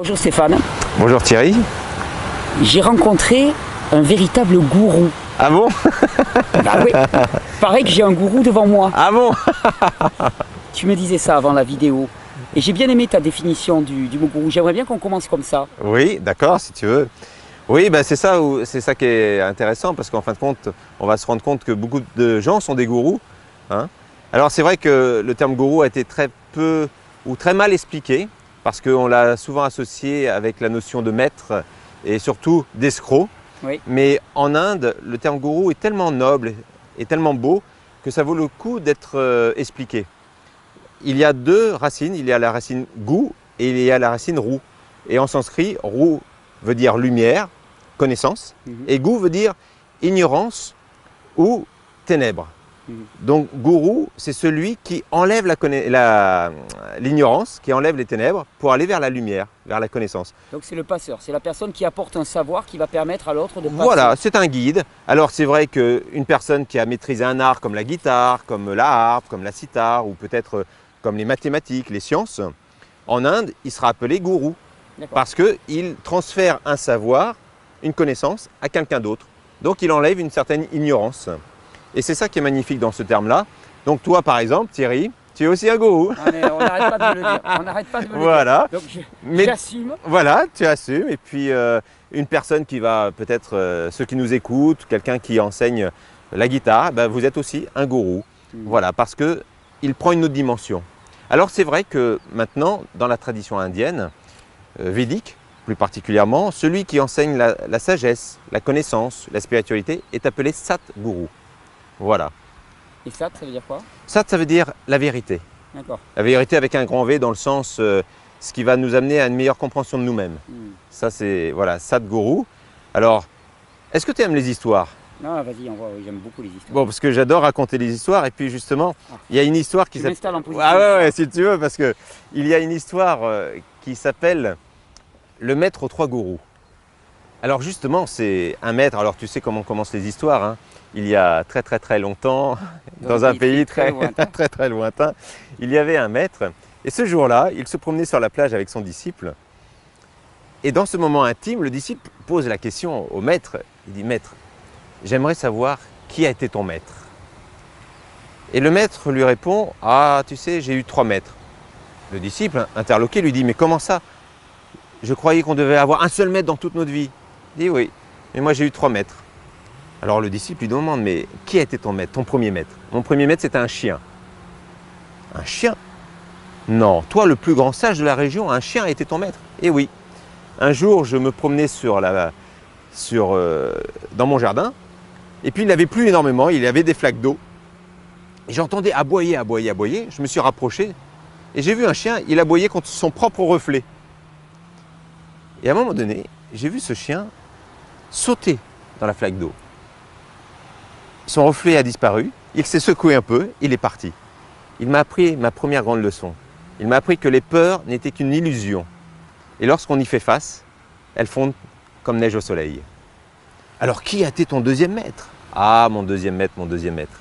Bonjour Stéphane. Bonjour Thierry. J'ai rencontré un véritable gourou. Ah bon? Ah oui, pareil que j'ai un gourou devant moi. Ah bon? Tu me disais ça avant la vidéo. Et j'ai bien aimé ta définition du mot gourou. J'aimerais bien qu'on commence comme ça. Oui, d'accord, si tu veux. Oui, c'est ça qui est intéressant parce qu'en fin de compte, on va se rendre compte que beaucoup de gens sont des gourous. Hein. Alors c'est vrai que le terme gourou a été très peu ou très mal expliqué parce qu'on l'a souvent associé avec la notion de maître et surtout d'escroc. Oui. Mais en Inde, le terme gourou est tellement noble et tellement beau que ça vaut le coup d'être expliqué. Il y a deux racines, il y a la racine gou et il y a la racine rou. Et en sanskrit, rou veut dire lumière, connaissance, et gou veut dire ignorance ou ténèbres. Donc gourou, c'est celui qui enlève l'ignorance, qui enlève les ténèbres pour aller vers la lumière, vers la connaissance. Donc c'est le passeur, c'est la personne qui apporte un savoir qui va permettre à l'autre de passer. Voilà, c'est un guide. Alors c'est vrai qu'une personne qui a maîtrisé un art comme la guitare, comme la harpe, comme la sitar, ou peut-être comme les mathématiques, les sciences, en Inde, il sera appelé gourou. Parce qu'il transfère un savoir, une connaissance à quelqu'un d'autre. Donc il enlève une certaine ignorance. Et c'est ça qui est magnifique dans ce terme-là. Donc toi, par exemple, Thierry, tu es aussi un gourou. Ah, mais on n'arrête pas de me le dire. On n'arrête pas de me le voilà. dire. Donc j'assume. Voilà, tu assumes. Et puis une personne qui va peut-être, ceux qui nous écoutent, quelqu'un qui enseigne la guitare, vous êtes aussi un gourou. Voilà, parce qu'il prend une autre dimension. Alors c'est vrai que maintenant, dans la tradition indienne, védique plus particulièrement, celui qui enseigne la sagesse, la connaissance, la spiritualité est appelé Satguru. Voilà. Et Sat, ça veut dire quoi? Sat, ça veut dire la vérité. D'accord. La vérité avec un grand V dans le sens, ce qui va nous amener à une meilleure compréhension de nous-mêmes. Ça c'est, voilà, Satguru. Alors, est-ce que tu aimes les histoires? Non, vas-y, j'aime beaucoup les histoires. Bon, parce que j'adore raconter les histoires et puis justement, il y a une histoire qui s'appelle... en position. Ah ouais, si tu veux, parce que il y a une histoire qui s'appelle Le maître aux trois gourous. Alors justement, c'est un maître, alors tu sais comment commencent les histoires, hein. Il y a très longtemps, dans un pays très lointain, il y avait un maître. Et ce jour-là, il se promenait sur la plage avec son disciple. Et dans ce moment intime, le disciple pose la question au maître. Il dit, maître, j'aimerais savoir qui a été ton maître. Et le maître lui répond, ah, tu sais, j'ai eu 3 maîtres. Le disciple, interloqué, lui dit, mais comment ça? Je croyais qu'on devait avoir un seul maître dans toute notre vie. Il dit, oui, mais moi j'ai eu 3 maîtres. Alors le disciple lui demande, mais qui a été ton maître, ton premier maître? Mon premier maître, c'était un chien. Un chien? Non, toi, le plus grand sage de la région, un chien a été ton maître. Eh oui. Un jour, je me promenais dans mon jardin, et puis il n'avait plus énormément, il y avait des flaques d'eau. J'entendais aboyer, aboyer, aboyer. Je me suis rapproché, et j'ai vu un chien, il aboyait contre son propre reflet. Et à un moment donné, j'ai vu ce chien sauter dans la flaque d'eau. Son reflet a disparu, il s'est secoué un peu, il est parti. Il m'a appris ma première grande leçon. Il m'a appris que les peurs n'étaient qu'une illusion. Et lorsqu'on y fait face, elles fondent comme neige au soleil. Alors qui a été ton deuxième maître? Ah, mon deuxième maître, mon deuxième maître.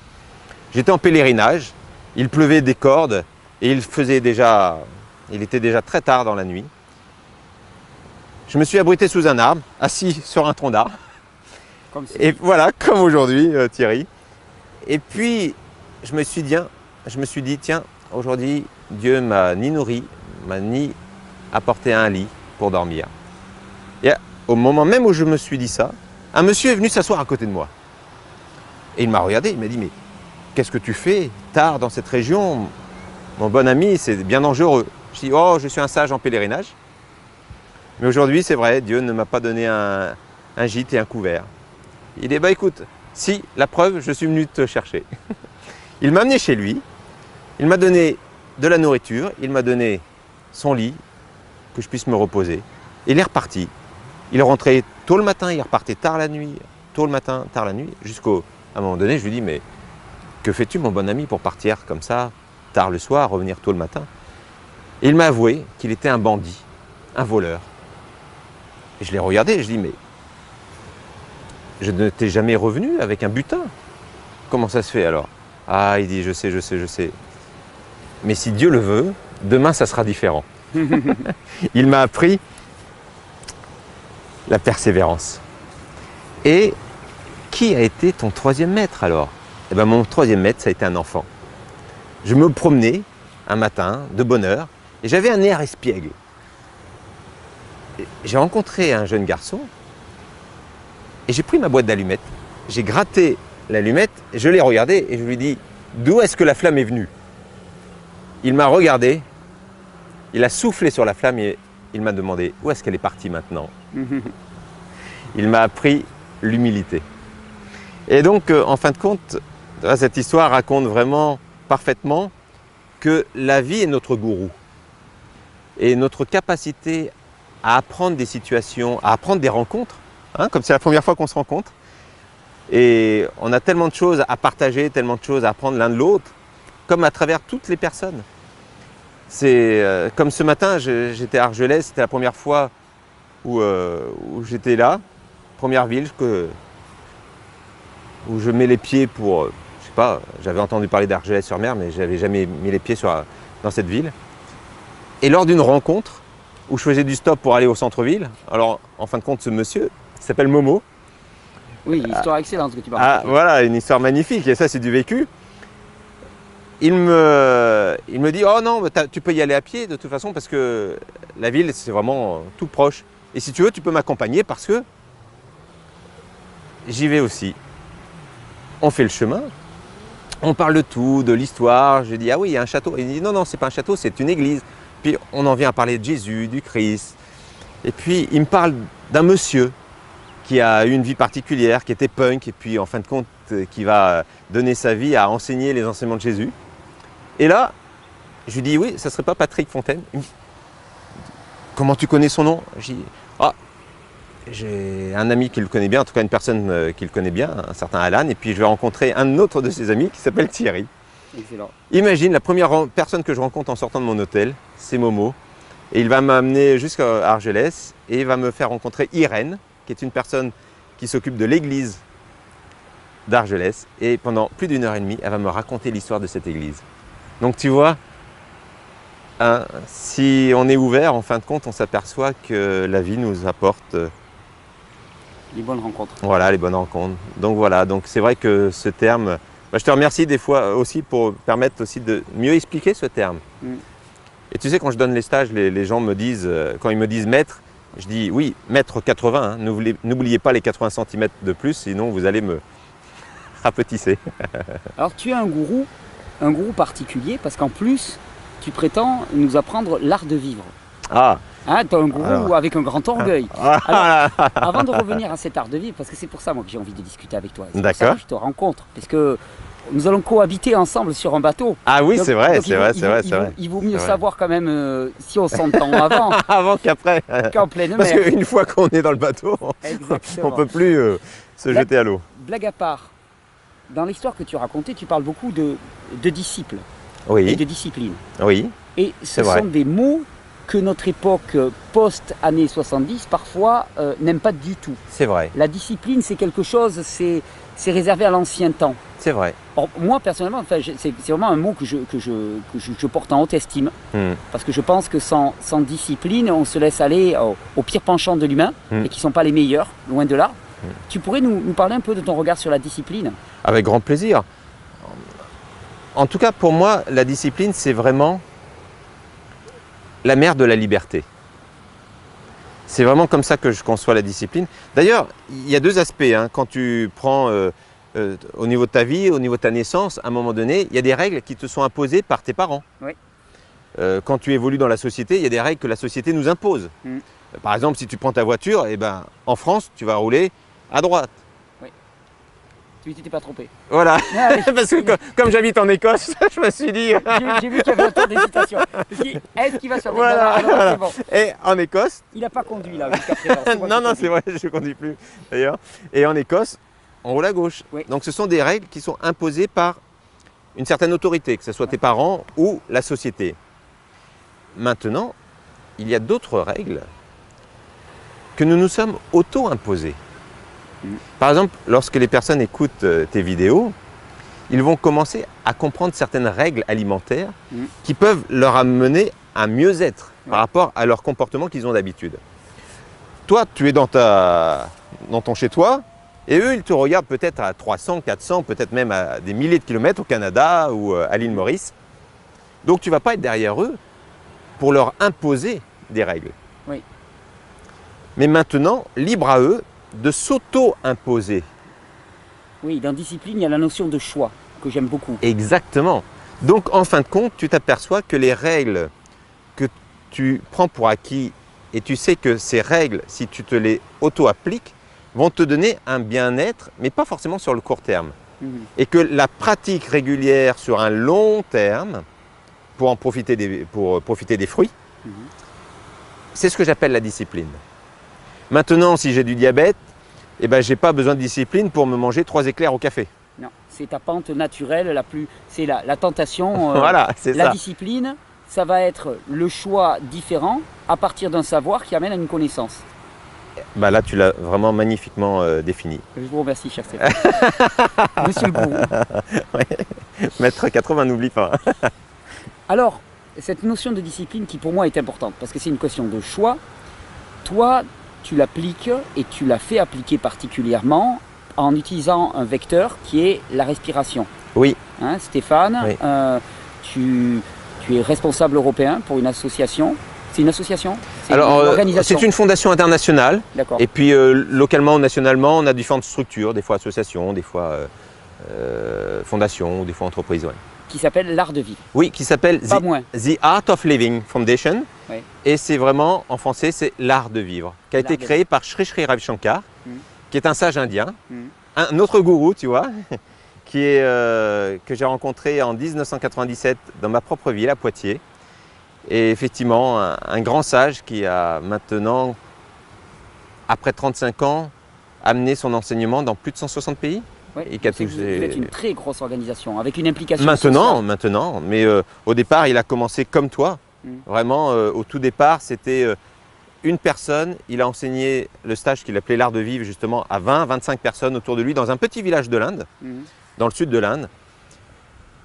J'étais en pèlerinage, il pleuvait des cordes et il était déjà très tard dans la nuit. Je me suis abrité sous un arbre, assis sur un tronc d'arbre. Et voilà, comme aujourd'hui, Thierry. Et puis, je me suis dit, tiens, aujourd'hui, Dieu m'a ni nourri, m'a ni apporté un lit pour dormir. Et au moment même où je me suis dit ça, un monsieur est venu s'asseoir à côté de moi. Et il m'a regardé, il m'a dit, mais qu'est-ce que tu fais tard dans cette région? Mon bon ami, c'est bien dangereux. Je dis, oh, je suis un sage en pèlerinage. Mais aujourd'hui, c'est vrai, Dieu ne m'a pas donné un gîte et un couvert. Il dit, écoute, si, la preuve, je suis venu te chercher. Il m'a amené chez lui, il m'a donné de la nourriture, il m'a donné son lit, que je puisse me reposer. Et il est reparti. Il est rentré tôt le matin, il est reparti tard la nuit, tôt le matin, tard la nuit, jusqu'à un moment donné, je lui dis, mais que fais-tu, mon bon ami, pour partir comme ça, tard le soir, revenir tôt le matin? Et il m'a avoué qu'il était un bandit, un voleur. Et je l'ai regardé et je dis, mais je ne t'ai jamais revenu avec un butin. Comment ça se fait alors? Ah, il dit, je sais. Mais si Dieu le veut, demain ça sera différent. Il m'a appris La persévérance. Et qui a été ton troisième maître alors? Eh bien, mon troisième maître, ça a été un enfant. Je me promenais un matin, de bonne heure, et j'avais un air espiègle. J'ai rencontré un jeune garçon, et j'ai pris ma boîte d'allumettes, j'ai gratté l'allumette, je l'ai regardé, et je lui ai dit, d'où est-ce que la flamme est venue? Il m'a regardé, il a soufflé sur la flamme, et il m'a demandé, où est-ce qu'elle est partie maintenant? Il m'a appris l'humilité. Et donc, en fin de compte, cette histoire raconte vraiment parfaitement que la vie est notre gourou. Et notre capacité à apprendre des situations, à apprendre des rencontres, hein, comme c'est la première fois qu'on se rencontre, et on a tellement de choses à partager, tellement de choses à apprendre l'un de l'autre, comme à travers toutes les personnes. C'est comme ce matin, j'étais à Argelès, c'était la première fois où j'étais là, première ville où je mets les pieds pour, je sais pas, j'avais entendu parler d'Argelès-sur-Mer, mais je n'avais jamais mis les pieds dans cette ville. Et lors d'une rencontre où je faisais du stop pour aller au centre-ville, alors en fin de compte, ce monsieur s'appelle Momo. Oui, une histoire excellente que tu parles. Ah, voilà, une histoire magnifique, et ça c'est du vécu. Il me dit, oh non, tu peux y aller à pied de toute façon parce que la ville c'est vraiment tout proche. Et si tu veux, tu peux m'accompagner parce que j'y vais aussi. On fait le chemin, on parle de tout, de l'histoire. Je dis, ah oui, il y a un château. Il dit, non, non, c'est pas un château, c'est une église. Puis on en vient à parler de Jésus, du Christ. Et puis il me parle d'un monsieur qui a eu une vie particulière, qui était punk, et puis en fin de compte, qui va donner sa vie à enseigner les enseignements de Jésus. Et là, je lui dis, oui, ça ne serait pas Patrick Fontaine? Il me dit, comment tu connais son nom? Je dis, ah, j'ai un ami qui le connaît bien, en tout cas une personne qui le connaît bien, un certain Alan, et puis je vais rencontrer un autre de ses amis qui s'appelle Thierry. Excellent. Imagine, la première personne que je rencontre en sortant de mon hôtel, c'est Momo, et il va m'amener jusqu'à Argelès, et il va me faire rencontrer Irène, qui est une personne qui s'occupe de l'église d'Argelès, et pendant plus d'1 heure et demie, elle va me raconter l'histoire de cette église. Donc tu vois, hein, si on est ouvert, en fin de compte, on s'aperçoit que la vie nous apporte les bonnes rencontres. Voilà, les bonnes rencontres. Donc voilà, donc c'est vrai que ce terme, je te remercie des fois aussi pour permettre aussi de mieux expliquer ce terme. Et tu sais, quand je donne les stages, les gens me disent, quand ils me disent maître, je dis oui, mètre 80, hein, n'oubliez pas les 80 cm de plus, sinon vous allez me rapetisser. Alors tu es un gourou particulier, parce qu'en plus, tu prétends nous apprendre l'art de vivre. Ah. Hein, tu es un gourou avec un grand orgueil. Alors, avant de revenir à cet art de vivre, parce que c'est pour ça moi que j'ai envie de discuter avec toi, c'est pour ça que je te rencontre, parce que nous allons cohabiter ensemble sur un bateau. Ah oui, c'est vrai, Il vaut mieux savoir quand même si on s'entend avant. Avant qu'après. Qu'en pleine mer. Parce qu'une fois qu'on est dans le bateau, on ne peut plus se jeter à l'eau. Blague à part, dans l'histoire que tu racontais, tu parles beaucoup de disciples et de discipline. Oui. Et ce sont des mots que notre époque post-années 70 parfois n'aime pas du tout. C'est vrai. La discipline, c'est quelque chose, c'est réservé à l'ancien temps. C'est vrai. Or, moi, personnellement, enfin, c'est vraiment un mot que je porte en haute estime. Parce que je pense que sans discipline, on se laisse aller au pire penchant de l'humain, et qui ne sont pas les meilleurs, loin de là. Tu pourrais nous parler un peu de ton regard sur la discipline? Avec grand plaisir. En tout cas, pour moi, la discipline, c'est vraiment la mère de la liberté. C'est vraiment comme ça que je conçois la discipline. D'ailleurs, il y a deux aspects. Hein. Quand tu prends au niveau de ta vie, au niveau de ta naissance, à un moment donné, il y a des règles qui te sont imposées par tes parents. Oui. Quand tu évolues dans la société, il y a des règles que la société nous impose. Par exemple, si tu prends ta voiture, eh ben, en France, tu vas rouler à droite. Oui. Tu t'es pas trompé. Voilà, parce que comme j'habite en Écosse, je me suis dit... J'ai vu qu'il y avait autant d'hésitation. Est-ce qu'il va se voilà. Bon. Et en Écosse... Il n'a pas conduit là jusqu'à présent. Non, c'est vrai, je ne conduis plus d'ailleurs. Et en Écosse, on roule à gauche. Oui. Donc ce sont des règles qui sont imposées par une certaine autorité, que ce soit tes parents ou la société. Maintenant, il y a d'autres règles que nous nous sommes auto-imposées. Par exemple, lorsque les personnes écoutent tes vidéos, ils vont commencer à comprendre certaines règles alimentaires qui peuvent leur amener à mieux-être par rapport à leur comportement qu'ils ont d'habitude. toi, tu es dans ton chez-toi, et eux, ils te regardent peut-être à 300, 400, peut-être même à des milliers de kilomètres au Canada ou à l'île Maurice. Donc, tu ne vas pas être derrière eux pour leur imposer des règles. Oui. Mais maintenant, libre à eux de s'auto-imposer. Oui, dans discipline, il y a la notion de choix que j'aime beaucoup. Exactement. Donc, en fin de compte, tu t'aperçois que les règles que tu prends pour acquis, et tu sais que ces règles, si tu te les auto-appliques, vont te donner un bien-être, mais pas forcément sur le court terme. Et que la pratique régulière sur un long terme, pour profiter des fruits, c'est ce que j'appelle la discipline. Maintenant, si j'ai du diabète, eh ben, je n'ai pas besoin de discipline pour me manger 3 éclairs au café. Non, c'est ta pente naturelle, c'est la tentation. Voilà, c'est ça. La discipline, ça va être le choix différent à partir d'un savoir qui amène à une connaissance. Bah là, tu l'as vraiment magnifiquement défini. Je vous remercie, cher Stéphane. Monsieur le gourou. Ouais. Maître 80, n'oublie pas. Alors, cette notion de discipline qui pour moi est importante, parce que c'est une question de choix, toi, tu l'appliques et tu l'as fait appliquer particulièrement en utilisant un vecteur qui est la respiration. Oui. Hein, Stéphane, oui. Tu es responsable européen pour une association. C'est une association? Alors, c'est une fondation internationale. D'accord. Et puis, localement ou nationalement, on a différentes structures, des fois associations, des fois fondations, des fois entreprises. Ouais. Qui s'appelle l'Art de Vivre. Oui, qui s'appelle The Art of Living Foundation. Oui. Et c'est vraiment, en français, c'est l'art de vivre, qui a été créé par Sri Sri Ravi Shankar, qui est un sage indien, un autre gourou, tu vois, que j'ai rencontré en 1997 dans ma propre ville, à Poitiers. Et effectivement, un grand sage qui a maintenant, après 35 ans, amené son enseignement dans plus de 160 pays. Oui, vous êtes une très grosse organisation, avec une implication Maintenant, mais au départ, il a commencé comme toi. Vraiment, au tout départ, c'était une personne. Il a enseigné le stage qu'il appelait l'art de vivre, justement, à 20-25 personnes autour de lui, dans un petit village de l'Inde, dans le sud de l'Inde.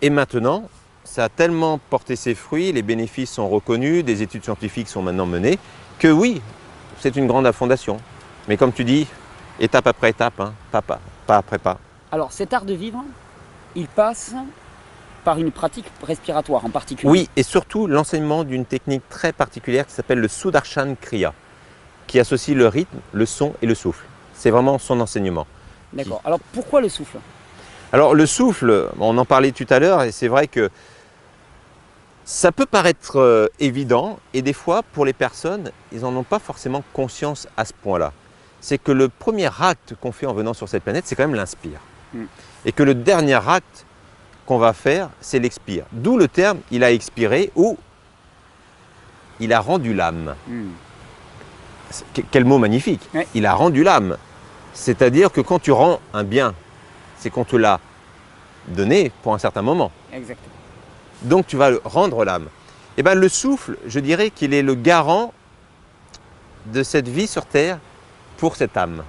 Et maintenant, ça a tellement porté ses fruits, les bénéfices sont reconnus, des études scientifiques sont maintenant menées, que oui, c'est une grande fondation. Mais comme tu dis, étape après étape, hein, pas après pas. Alors cet art de vivre, il passe par une pratique respiratoire en particulier. Oui, et surtout l'enseignement d'une technique très particulière qui s'appelle le Sudarshan Kriya, qui associe le rythme, le son et le souffle. C'est vraiment son enseignement. D'accord. Alors pourquoi le souffle? Alors le souffle, on en parlait tout à l'heure, et c'est vrai que ça peut paraître évident, et des fois, pour les personnes, ils n'en ont pas forcément conscience à ce point-là. C'est que le premier acte qu'on fait en venant sur cette planète, c'est quand même l'inspire. Et que le dernier acte qu'on va faire, c'est l'expire. D'où le terme « il a expiré » ou « il a rendu l'âme ». Quel mot magnifique. Oui. Il a rendu l'âme. C'est-à-dire que quand tu rends un bien, c'est qu'on te l'a donné pour un certain moment. Exactement. Donc tu vas rendre l'âme. Et bien le souffle, je dirais qu'il est le garant de cette vie sur Terre pour cette âme.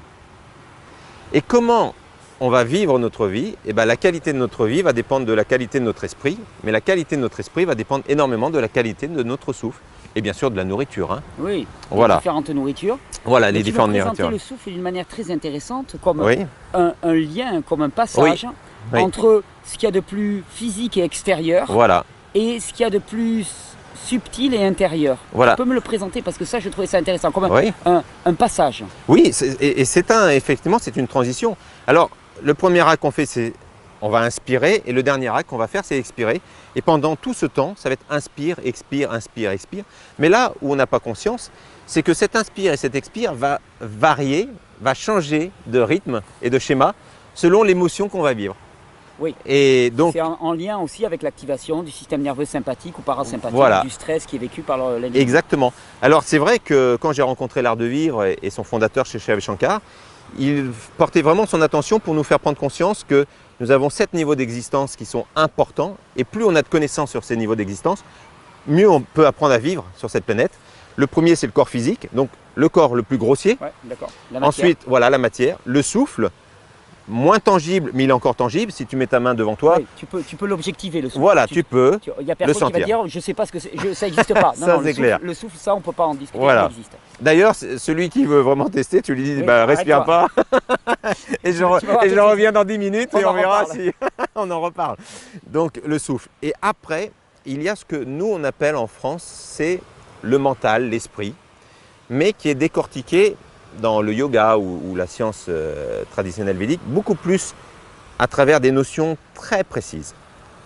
Et comment on va vivre notre vie? Et bien la qualité de notre vie va dépendre de la qualité de notre esprit, mais la qualité de notre esprit va dépendre énormément de la qualité de notre souffle. Et bien sûr de la nourriture. Hein. Oui, voilà. Les différentes nourritures. Voilà, les différentes nourritures. Tu vas présenter le souffle d'une manière très intéressante, comme un lien, comme un passage entre ce qu'il y a de plus physique et extérieur et ce qu'il y a de plus subtil et intérieur. Voilà. Tu peux me le présenter parce que ça, je trouvais ça intéressant, comme un passage. Oui, effectivement, c'est une transition. Alors, le premier acte qu'on fait, c'est on va inspirer, et le dernier acte qu'on va faire, c'est expirer. Et pendant tout ce temps, ça va être inspire, expire, inspire, expire. Mais là où on n'a pas conscience, c'est que cet inspire et cet expire va varier, va changer de rythme et de schéma selon l'émotion qu'on va vivre. Oui, et donc c'est en lien aussi avec l'activation du système nerveux sympathique ou parasympathique, du stress qui est vécu par l'individu. Exactement. Alors c'est vrai que quand j'ai rencontré l'art de vivre et son fondateur chez Ravi Shankar, il portait vraiment son attention pour nous faire prendre conscience que nous avons 7 niveaux d'existence qui sont importants, et plus on a de connaissances sur ces niveaux d'existence, mieux on peut apprendre à vivre sur cette planète. Le premier, c'est le corps physique, donc le corps le plus grossier. Ouais, d'accord. Ensuite, voilà la matière, le souffle, moins tangible, mais il est encore tangible. Si tu mets ta main devant toi, oui, tu peux l'objectiver le souffle. Voilà, tu peux. Il n'y a personne qui va dire je ne sais pas ce que c'est, ça n'existe pas. Ça, c'est clair. Le souffle, ça on ne peut pas en discuter, Voilà. ça existe. D'ailleurs, celui qui veut vraiment tester, tu lui dis Oui, respire pas. et je reviens dans 10 minutes et on verra si on en reparle. Donc le souffle. Et après, il y a ce que nous on appelle en France, c'est le mental, l'esprit, mais qui est décortiqué dans le yoga ou la science traditionnelle védique, beaucoup plus à travers des notions très précises.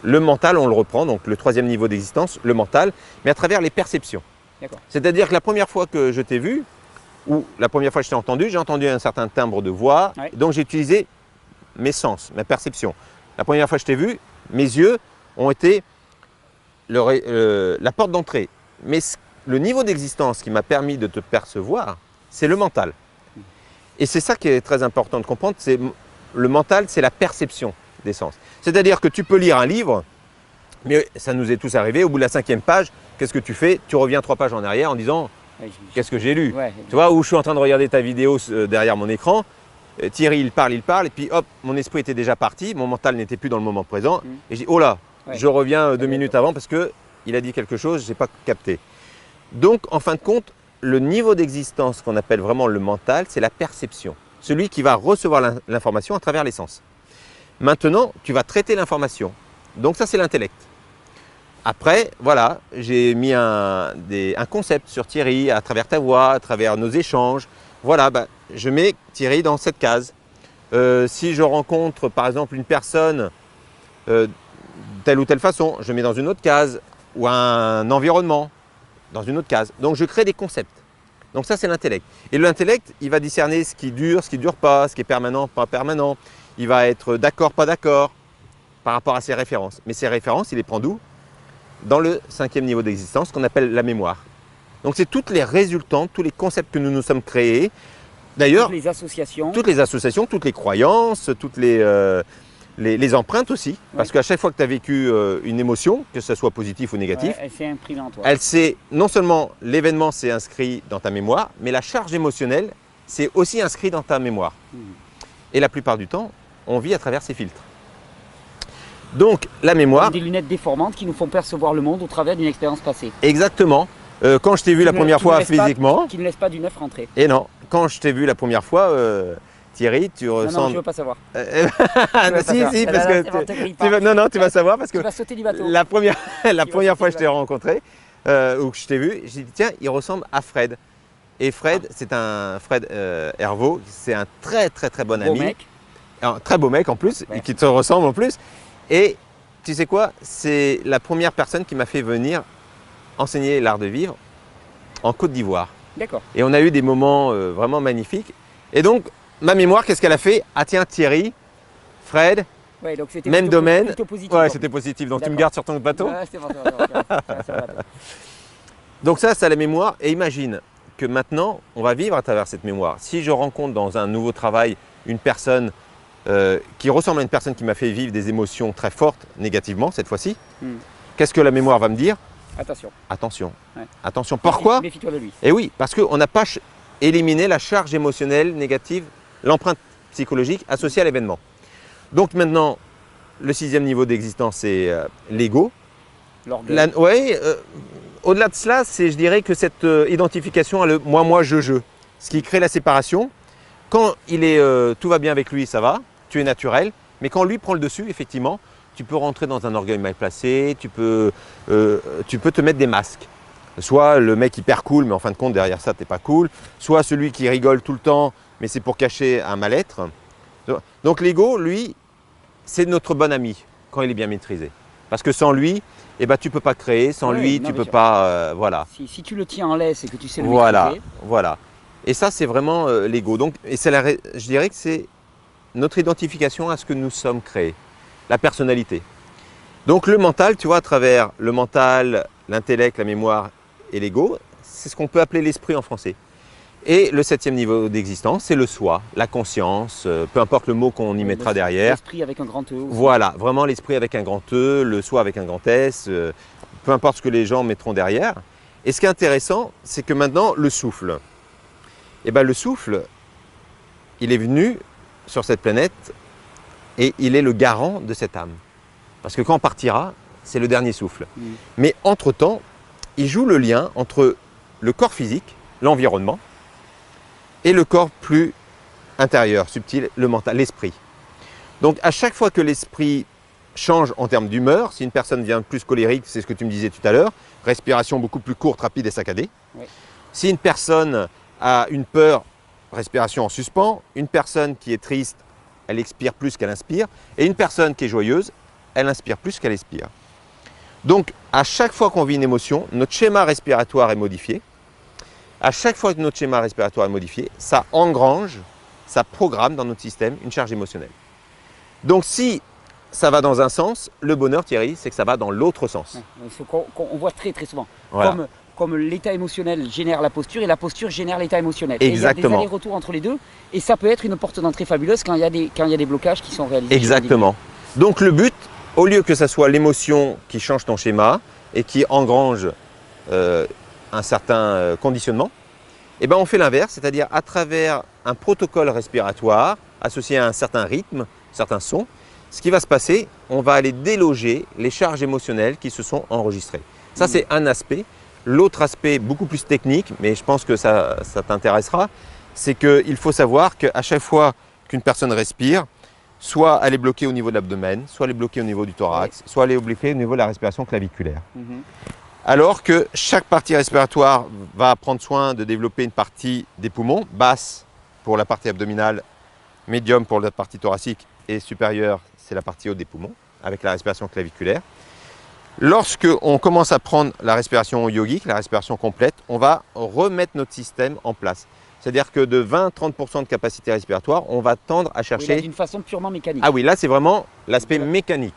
Le mental, on le reprend, donc le 3e niveau d'existence, le mental, mais à travers les perceptions. C'est-à-dire que la première fois que je t'ai vu, ou la première fois que je t'ai j'ai entendu un certain timbre de voix, donc j'ai utilisé mes sens, ma perception. La première fois que je t'ai vu, mes yeux ont été la porte d'entrée. Mais le niveau d'existence qui m'a permis de te percevoir, c'est le mental. Et c'est ça qui est très important de comprendre, c'est le mental, c'est la perception des sens. C'est-à-dire que tu peux lire un livre, mais ça nous est tous arrivé, au bout de la 5e page, qu'est-ce que tu fais? Tu reviens 3 pages en arrière en disant qu'est-ce que j'ai lu? Tu vois, ou je suis en train de regarder ta vidéo derrière mon écran, Thierry il parle, et puis hop, mon esprit était déjà parti, mon mental n'était plus dans le moment présent, et je dis oh là, je reviens 2 minutes avant parce qu'il a dit quelque chose, je n'ai pas capté. Donc en fin de compte, le niveau d'existence qu'on appelle vraiment le mental, c'est la perception. Celui qui va recevoir l'information à travers les sens. Maintenant, tu vas traiter l'information. Donc ça, c'est l'intellect. Après, voilà, j'ai mis un concept sur Thierry à travers ta voix, à travers nos échanges. Voilà, je mets Thierry dans cette case. Si je rencontre par exemple une personne telle ou telle façon, je mets dans une autre case, ou un environnement dans une autre case. Donc je crée des concepts. Donc ça, c'est l'intellect. Et l'intellect, il va discerner ce qui dure pas, ce qui est permanent, pas permanent. Il va être d'accord, pas d'accord par rapport à ses références. Mais ces références, il les prend d'où? Dans le 5e niveau d'existence qu'on appelle la mémoire. Donc c'est toutes les résultantes, tous les concepts que nous nous sommes créés. D'ailleurs, toutes les associations, toutes les croyances, toutes les empreintes aussi. Parce qu'à chaque fois que tu as vécu une émotion, que ce soit positif ou négatif, elle s'est imprimée en toi. Non seulement l'événement s'est inscrit dans ta mémoire, mais la charge émotionnelle s'est aussi inscrite dans ta mémoire. Et la plupart du temps, on vit à travers ces filtres. Donc la mémoire… Des lunettes déformantes qui nous font percevoir le monde au travers d'une expérience passée. Exactement. Quand je t'ai vu la première fois physiquement… Qui ne laisse pas du neuf rentrer. Et non, quand je t'ai vu la première fois… Thierry, tu ressembles… Non, je ne veux pas savoir. si, parce que… tu vas savoir parce que… Tu vas sauter du bateau. La première fois que je t'ai rencontré, ou que je t'ai vu, j'ai dit tiens, il ressemble à Fred. Et Fred, c'est un Fred Hervaux, c'est un très bon ami. Mec. Un très beau mec en plus, et qui te ressemble en plus. Et tu sais quoi, c'est la première personne qui m'a fait venir enseigner l'art de vivre en Côte d'Ivoire. D'accord. Et on a eu des moments vraiment magnifiques. Et donc, ma mémoire, qu'est-ce qu'elle a fait? Ah tiens, Thierry, Fred, donc même domaine. Positif, ouais, c'était positif. Donc tu me gardes sur ton bateau. C'est bon. Donc ça, c'est la mémoire. Et imagine que maintenant, on va vivre à travers cette mémoire. Si je rencontre dans un nouveau travail une personne qui ressemble à une personne qui m'a fait vivre des émotions très fortes, négativement cette fois-ci, qu'est-ce que la mémoire va me dire? Attention. Attention. Attention. Pourquoi? Méfie-toi de lui. Et oui, parce qu'on n'a pas éliminé la charge émotionnelle négative, l'empreinte psychologique associée à l'événement. Donc maintenant, le 6e niveau d'existence, c'est l'ego. Au-delà de cela, je dirais que cette identification a le moi, je, ce qui crée la séparation. Quand tout va bien avec lui, ça va, tu es naturel, mais quand lui prend le dessus, effectivement, tu peux rentrer dans un orgueil mal placé, tu peux te mettre des masques. Soit le mec hyper cool, mais en fin de compte, derrière ça, tu n'es pas cool. Soit celui qui rigole tout le temps, mais c'est pour cacher un mal-être. Donc l'ego, lui, c'est notre bon ami quand il est bien maîtrisé. Parce que sans lui, tu ne peux pas créer, sans lui, tu ne peux pas… voilà. Si tu le tiens en laisse et que tu sais le maîtriser… Voilà. Et ça, c'est vraiment l'ego. Donc, je dirais que c'est notre identification à ce que nous sommes créés, la personnalité. Donc le mental, tu vois, à travers le mental, l'intellect, la mémoire et l'ego, c'est ce qu'on peut appeler l'esprit en français. Et le 7e niveau d'existence, c'est le soi, la conscience, peu importe le mot qu'on y mettra derrière. L'esprit avec un grand E. Aussi. Voilà, vraiment l'esprit avec un grand E, le soi avec un grand S, peu importe ce que les gens mettront derrière. Et ce qui est intéressant, c'est que maintenant, le souffle. Le souffle, il est venu sur cette planète et il est le garant de cette âme. Parce que quand on partira, c'est le dernier souffle. Mais entre-temps, il joue le lien entre le corps physique, l'environnement, et le corps plus intérieur, subtil, le mental, l'esprit. Donc à chaque fois que l'esprit change en termes d'humeur, si une personne devient plus colérique, c'est ce que tu me disais tout à l'heure, respiration beaucoup plus courte, rapide et saccadée. Oui. Si une personne a une peur, respiration en suspens. Une personne qui est triste, elle expire plus qu'elle inspire. Et une personne qui est joyeuse, elle inspire plus qu'elle expire. Donc à chaque fois qu'on vit une émotion, notre schéma respiratoire est modifié. À chaque fois que notre schéma respiratoire est modifié, ça engrange, ça programme dans notre système une charge émotionnelle. Donc si ça va dans un sens, le bonheur, Thierry, c'est que ça va dans l'autre sens. On voit très souvent. Voilà. Comme l'état émotionnel génère la posture et la posture génère l'état émotionnel. Exactement. Et il y a des allers-retours entre les deux et ça peut être une porte d'entrée fabuleuse quand il y a des blocages qui sont réalisés. Exactement. Donc le but, au lieu que ça soit l'émotion qui change ton schéma et qui engrange un certain conditionnement, eh ben on fait l'inverse, c'est-à-dire à travers un protocole respiratoire associé à un certain rythme, certains sons, ce qui va se passer, on va aller déloger les charges émotionnelles qui se sont enregistrées. Ça, c'est un aspect. L'autre aspect, beaucoup plus technique, mais je pense que ça t'intéressera, c'est qu'il faut savoir qu'à chaque fois qu'une personne respire, soit elle est bloquée au niveau de l'abdomen, soit elle est bloquée au niveau du thorax, soit elle est bloquée au niveau de la respiration claviculaire. Alors que chaque partie respiratoire va prendre soin de développer une partie des poumons, basse pour la partie abdominale, médium pour la partie thoracique et supérieure, c'est la partie haute des poumons, avec la respiration claviculaire. Lorsque on commence à prendre la respiration yogique, la respiration complète, on va remettre notre système en place. C'est-à-dire que de 20-30% de capacité respiratoire, on va tendre à chercher… Oui, d'une façon purement mécanique. Ah oui, là c'est vraiment l'aspect mécanique.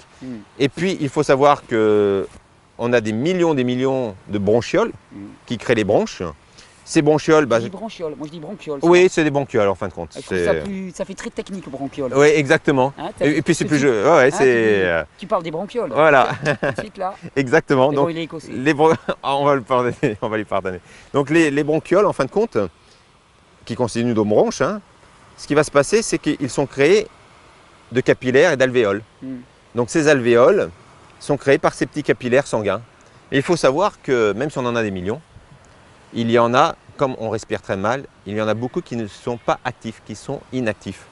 Et puis il faut savoir qu'on a des millions de bronchioles qui créent les bronches. Ces bronchioles… Je dis bronchioles, moi je dis bronchioles. Oui, c'est des bronchioles en fin de compte. Ça fait très technique, bronchioles. Oui, exactement. Hein, et puis c'est plus jeu. Ouais, tu parles des bronchioles. Voilà. Suite, là. Exactement. Donc, il est écossais. on va lui pardonner. Donc les bronchioles, en fin de compte, qui constituent nos bronches, hein, ce qui va se passer, c'est qu'ils sont créés de capillaires et d'alvéoles. Donc ces alvéoles sont créés par ces petits capillaires sanguins. Et il faut savoir que même si on en a des millions, il y en a, comme on respire très mal, il y en a beaucoup qui ne sont pas actifs, qui sont inactifs.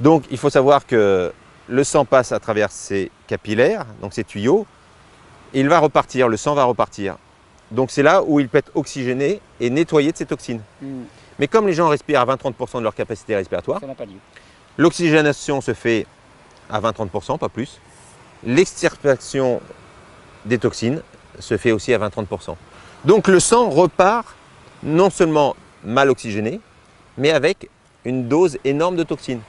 Donc il faut savoir que le sang passe à travers ces capillaires, donc ces tuyaux, et il va repartir, le sang va repartir. Donc c'est là où il peut être oxygéné et nettoyé de ces toxines. Mais comme les gens respirent à 20-30% de leur capacité respiratoire, l'oxygénation se fait à 20-30%, pas plus. L'extirpation des toxines se fait aussi à 20-30%. Donc le sang repart non seulement mal oxygéné, mais avec une dose énorme de toxines.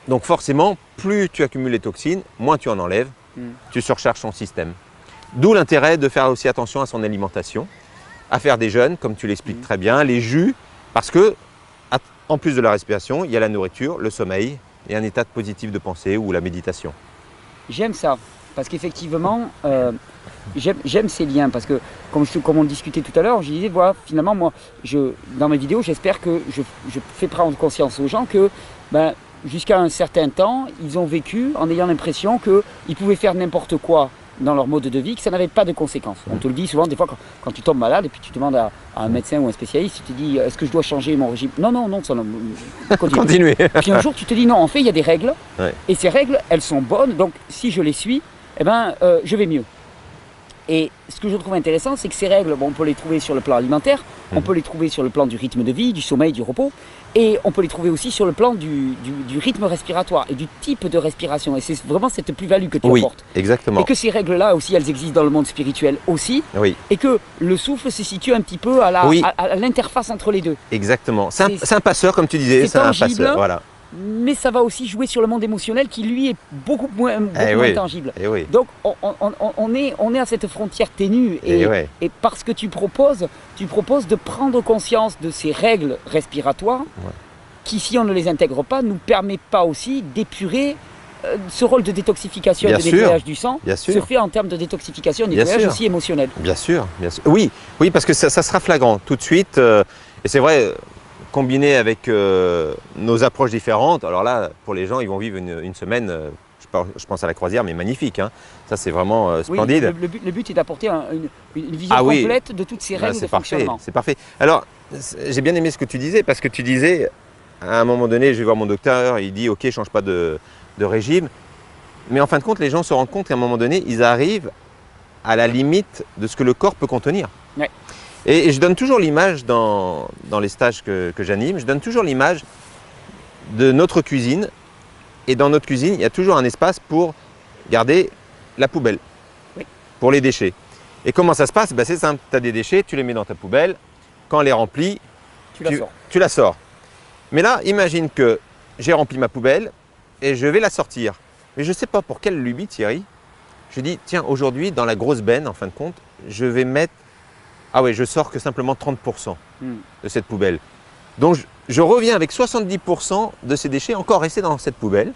Donc forcément, plus tu accumules les toxines, moins tu en enlèves, tu surcharges ton système. D'où l'intérêt de faire aussi attention à son alimentation, à faire des jeûnes, comme tu l'expliques très bien, les jus, parce que en plus de la respiration, il y a la nourriture, le sommeil et un état positif de pensée ou la méditation. J'aime ça, parce qu'effectivement, j'aime ces liens, parce que comme on discutait tout à l'heure, je disais, voilà, finalement, moi, dans mes vidéos, j'espère que je fais prendre conscience aux gens que jusqu'à un certain temps, ils ont vécu en ayant l'impression qu'ils pouvaient faire n'importe quoi dans leur mode de vie, que ça n'avait pas de conséquences. On te le dit souvent, des fois, quand tu tombes malade et puis tu demandes à un médecin ou un spécialiste, tu te dis, est-ce que je dois changer mon régime? Non, ça non. Continuez. Puis un jour, tu te dis, non, en fait, il y a des règles, et ces règles, elles sont bonnes, donc si je les suis, eh ben, je vais mieux. Et ce que je trouve intéressant, c'est que ces règles, on peut les trouver sur le plan alimentaire, on peut les trouver sur le plan du rythme de vie, du sommeil, du repos, et on peut les trouver aussi sur le plan du rythme respiratoire et du type de respiration. Et c'est vraiment cette plus-value que tu apportes. Exactement. Et que ces règles-là aussi, elles existent dans le monde spirituel aussi. Oui. Et que le souffle se situe un petit peu à l'interface entre les deux. Exactement. C'est un passeur, comme tu disais. C'est tangible, un passeur, voilà. Mais ça va aussi jouer sur le monde émotionnel qui lui est beaucoup moins tangible. Donc on est à cette frontière ténue et parce que tu proposes de prendre conscience de ces règles respiratoires qui, si on ne les intègre pas, ne nous permet pas aussi d'épurer ce rôle de détoxification et de nettoyage du sang se fait en termes de détoxification et de nettoyage aussi émotionnel. Bien sûr. Oui, parce que ça sera flagrant tout de suite. Et c'est vrai, combiné avec nos approches différentes, alors là, pour les gens, ils vont vivre une semaine, je pense à la croisière, mais magnifique. Hein. Ça, c'est vraiment splendide. Oui, le but est d'apporter une vision complète de toutes ces règles de fonctionnement. C'est parfait. Alors, j'ai bien aimé ce que tu disais, parce que tu disais, à un moment donné, je vais voir mon docteur, il dit, ok, je ne change pas de régime. Mais en fin de compte, les gens se rendent compte qu'à un moment donné, ils arrivent à la limite de ce que le corps peut contenir. Ouais. Et je donne toujours l'image dans les stages que j'anime, je donne toujours l'image de notre cuisine. Et dans notre cuisine, il y a toujours un espace pour garder la poubelle, pour les déchets. Et comment ça se passe? C'est simple, tu as des déchets, tu les mets dans ta poubelle. Quand elle est remplie, tu la sors. Mais là, imagine que j'ai rempli ma poubelle et je vais la sortir. Mais je ne sais pas pour quelle lubie, Thierry. Je dis, tiens, aujourd'hui, dans la grosse benne, en fin de compte, je vais mettre… Ah ouais, je sors que simplement 30% de cette poubelle. Donc, je reviens avec 70% de ces déchets encore restés dans cette poubelle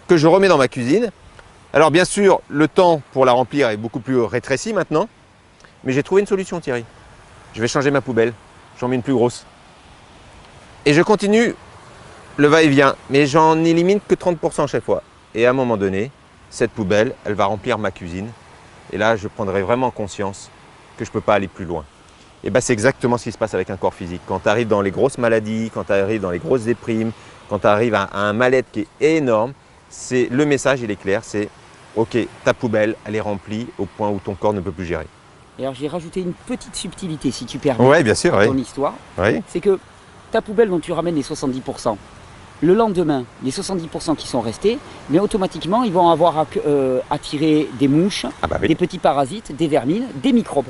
que je remets dans ma cuisine. Alors, bien sûr, le temps pour la remplir est beaucoup plus rétréci maintenant. Mais j'ai trouvé une solution, Thierry. Je vais changer ma poubelle. J'en mets une plus grosse. Et je continue le va-et-vient. Mais j'en élimine que 30% chaque fois. Et à un moment donné, cette poubelle, elle va remplir ma cuisine. Et là, je prendrai vraiment conscience que je ne peux pas aller plus loin. Et c'est exactement ce qui se passe avec un corps physique. Quand tu arrives dans les grosses maladies, quand tu arrives dans les grosses déprimes, quand tu arrives à un mal-être qui est énorme, le message, il est clair, c'est ok, ta poubelle, elle est remplie au point où ton corps ne peut plus gérer. Et alors j'ai rajouté une petite subtilité, si tu permets, ouais, bien sûr, dans ton histoire. Oui. C'est que ta poubelle dont tu ramènes les 70%, le lendemain, les 70% qui sont restés, mais automatiquement, ils vont avoir attiré des mouches, des petits parasites, des vermines, des microbes.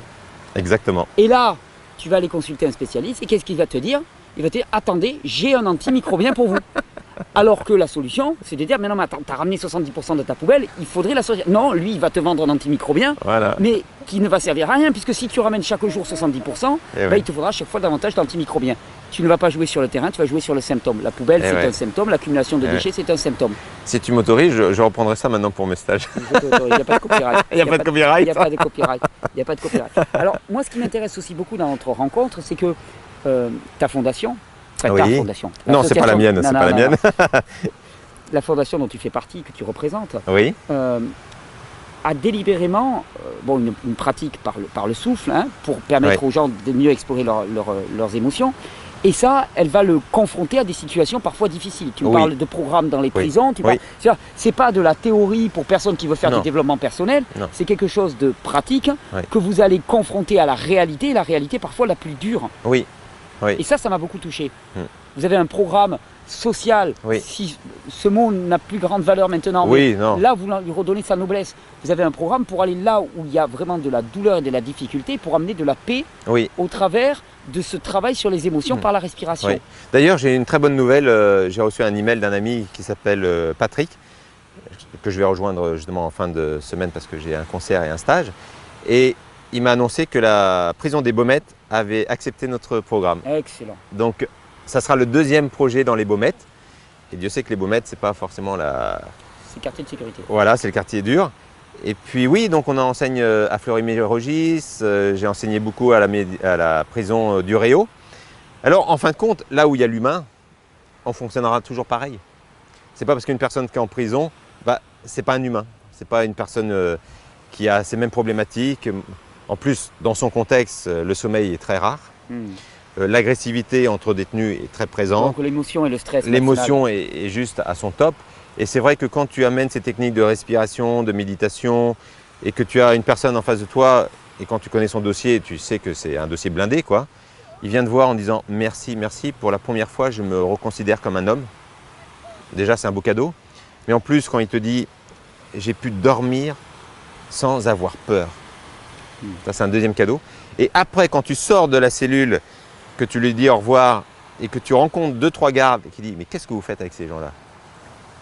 Exactement. Et là, tu vas aller consulter un spécialiste et qu'est-ce qu'il va te dire? Il va te dire, attendez, j'ai un antimicrobien pour vous. Alors que la solution, c'est de dire, mais non, mais attends, tu as ramené 70% de ta poubelle, il faudrait la sortir. Non, lui, il va te vendre un antimicrobien, mais qui ne va servir à rien, puisque si tu ramènes chaque jour 70%, il te faudra chaque fois davantage d'antimicrobiens. Tu ne vas pas jouer sur le terrain, tu vas jouer sur le symptôme. La poubelle, c'est un symptôme, l'accumulation de déchets, c'est un symptôme. Si tu m'autorises, je reprendrai ça maintenant pour mes stages. Il n'y a pas de copyright. Il n'y a pas de copyright. Il n'y a pas de copyright. Il n'y a pas de copyright. Alors, moi, ce qui m'intéresse aussi beaucoup dans notre rencontre, c'est que ta fondation, ta fondation. Non, c'est pas la mienne, c'est pas la mienne. La fondation dont tu fais partie, que tu représentes, a délibérément une pratique par le souffle, hein, pour permettre aux gens de mieux explorer leurs émotions. Et ça, elle va le confronter à des situations parfois difficiles. Tu me parles de programmes dans les prisons. C'est pas de la théorie pour personne qui veut faire du développement personnel. C'est quelque chose de pratique que vous allez confronter à la réalité, la réalité parfois la plus dure. Et ça m'a beaucoup touché. Vous avez un programme social, si ce mot n'a plus grande valeur maintenant, mais là vous lui redonnez sa noblesse. Vous avez un programme pour aller là où il y a vraiment de la douleur et de la difficulté, pour amener de la paix au travers de ce travail sur les émotions par la respiration. D'ailleurs, j'ai une très bonne nouvelle, j'ai reçu un email d'un ami qui s'appelle Patrick, que je vais rejoindre justement en fin de semaine parce que j'ai un concert et un stage. Et il m'a annoncé que la prison des Baumettes avait accepté notre programme. Excellent. Donc, ça sera le deuxième projet dans les Baumettes. Et Dieu sait que les Baumettes, c'est pas forcément c'est le quartier de sécurité. Voilà, c'est le quartier dur. Et puis oui, donc on enseigne à Fleury-Mérogis, j'ai enseigné beaucoup à la prison du Réau. Alors, en fin de compte, là où il y a l'humain, on fonctionnera toujours pareil. C'est pas parce qu'une personne qui est en prison, c'est pas un humain. C'est pas une personne qui a ces mêmes problématiques. En plus, dans son contexte, le sommeil est très rare. L'agressivité entre détenus est très présente. Donc l'émotion et le stress. L'émotion est juste à son top. Et c'est vrai que quand tu amènes ces techniques de respiration, de méditation, et que tu as une personne en face de toi, et quand tu connais son dossier, tu sais que c'est un dossier blindé, quoi. Il vient te voir en disant « Merci, merci, pour la première fois, je me reconsidère comme un homme. » Déjà, c'est un beau cadeau. Mais en plus, quand il te dit « J'ai pu dormir sans avoir peur. » Ça, c'est un deuxième cadeau. Et après, quand tu sors de la cellule, que tu lui dis au revoir et que tu rencontres 2-3 gardes qui disent « Mais qu'est-ce que vous faites avec ces gens-là »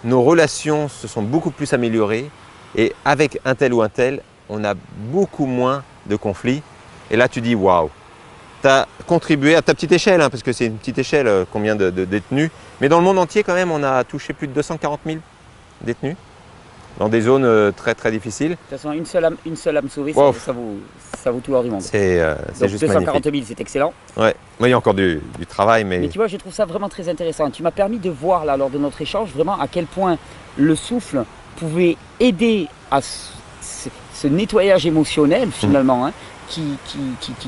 Nos relations se sont beaucoup plus améliorées et avec un tel ou un tel, on a beaucoup moins de conflits. Et là, tu dis « Waouh !» Tu as contribué à ta petite échelle, hein, parce que c'est une petite échelle, combien de détenus. Mais dans le monde entier, quand même, on a touché plus de 240 000 détenus. dans des zones très très difficiles. De toute façon, une seule âme sauvée, Wow. ça vaut tout l'or du monde. C'est juste 240 magnifique. 000, c'est excellent. Ouais. Moi, il y a encore du travail, mais... Mais tu vois, je trouve ça vraiment très intéressant. Tu m'as permis de voir là, lors de notre échange, vraiment à quel point le souffle pouvait aider à ce nettoyage émotionnel finalement, hein, qui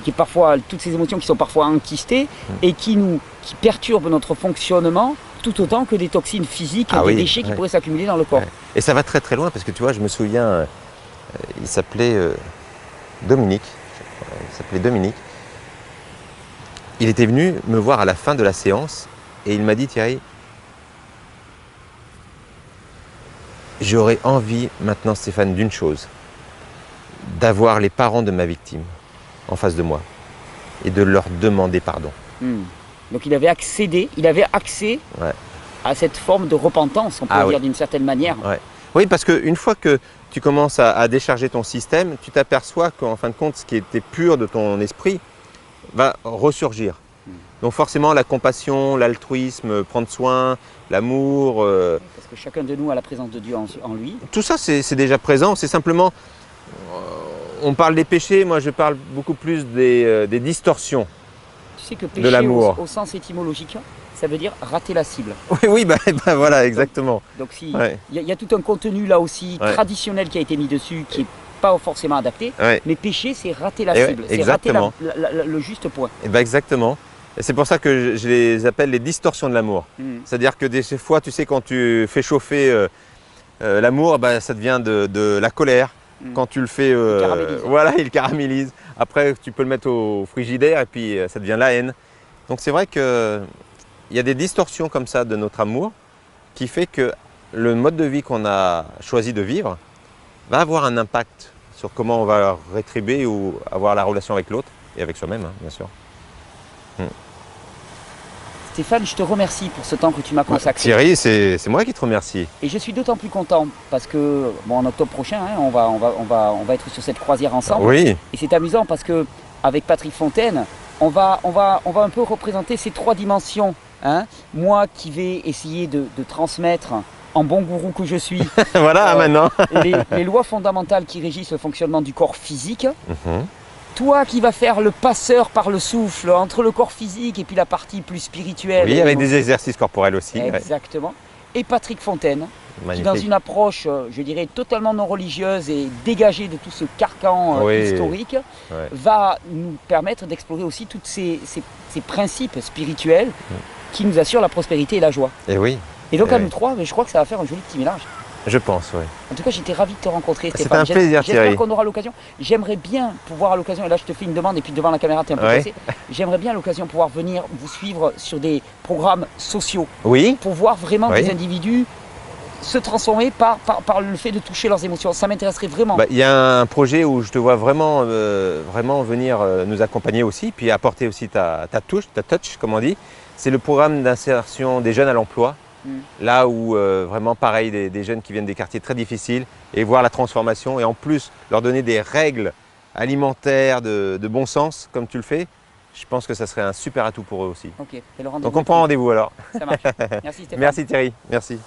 est parfois, toutes ces émotions qui sont parfois enquistées et qui perturbent notre fonctionnement tout autant que des toxines physiques et des déchets qui pourraient s'accumuler dans le corps. Ouais. Et ça va très très loin parce que tu vois, je me souviens, il s'appelait Dominique. Il était venu me voir à la fin de la séance et il m'a dit, Thierry, j'aurais envie maintenant, Stéphane, d'une chose, d'avoir les parents de ma victime en face de moi et de leur demander pardon. Donc il avait accès à cette forme de repentance, on peut dire d'une certaine manière. Ouais. Oui, parce qu'une fois que tu commences à décharger ton système, tu t'aperçois qu'en fin de compte, ce qui était pur de ton esprit va ressurgir. Donc forcément, la compassion, l'altruisme, prendre soin, l'amour... Parce que chacun de nous a la présence de Dieu en lui. Tout ça, c'est déjà présent. C'est simplement... on parle des péchés, moi je parle beaucoup plus des distorsions. Tu sais que péché, au sens étymologique, ça veut dire rater la cible. Oui, voilà, exactement. Donc il y a tout un contenu là aussi traditionnel qui a été mis dessus, qui n'est pas forcément adapté, mais péché, c'est rater la cible, c'est rater le juste point. Et exactement. Et c'est pour ça que je les appelle les distorsions de l'amour. C'est-à-dire que des fois, tu sais, quand tu fais chauffer l'amour, ça devient de la colère. Quand tu le fais, il caramélise. Après, tu peux le mettre au frigidaire et puis ça devient la haine. Donc c'est vrai qu'il y a des distorsions comme ça de notre amour qui fait que le mode de vie qu'on a choisi de vivre va avoir un impact sur comment on va rétribuer ou avoir la relation avec l'autre et avec soi-même, bien sûr. Stéphane, je te remercie pour ce temps que tu m'as consacré. Thierry, c'est moi qui te remercie. Et je suis d'autant plus content parce que, en octobre prochain, on va être sur cette croisière ensemble. Oui. Et c'est amusant parce que avec Patrick Fontaine, on va un peu représenter ces trois dimensions. Moi qui vais essayer de transmettre, en bon gourou que je suis, voilà, maintenant. les lois fondamentales qui régissent le fonctionnement du corps physique. Toi qui vas faire le passeur par le souffle entre le corps physique et puis la partie plus spirituelle. Oui, avec des exercices corporels aussi. Exactement. Et Patrick Fontaine, magnifique, qui dans une approche, je dirais, totalement non religieuse et dégagée de tout ce carcan historique, va nous permettre d'explorer aussi tous ces principes spirituels qui nous assurent la prospérité et la joie. Et donc à nous trois, je crois que ça va faire un joli petit mélange. Je pense, oui. En tout cas, j'étais ravi de te rencontrer, Stéphane. C'était un plaisir, Thierry. J'espère qu'on aura l'occasion. J'aimerais bien pouvoir à l'occasion, et là je te fais une demande, et puis devant la caméra, tu es un peu pressé. J'aimerais bien à l'occasion pouvoir venir vous suivre sur des programmes sociaux. Oui. Pour voir vraiment des individus se transformer par le fait de toucher leurs émotions. Ça m'intéresserait vraiment. Il y a un projet où je te vois vraiment venir nous accompagner aussi, puis apporter aussi ta touche, ta touch, comme on dit. C'est le programme d'insertion des jeunes à l'emploi. Là où vraiment pareil, des jeunes qui viennent des quartiers très difficiles et voir la transformation et en plus leur donner des règles alimentaires de bon sens comme tu le fais, je pense que ça serait un super atout pour eux aussi. Ok. Donc on prend rendez-vous alors. Ça marche. Merci Stéphane. Merci Thierry, merci.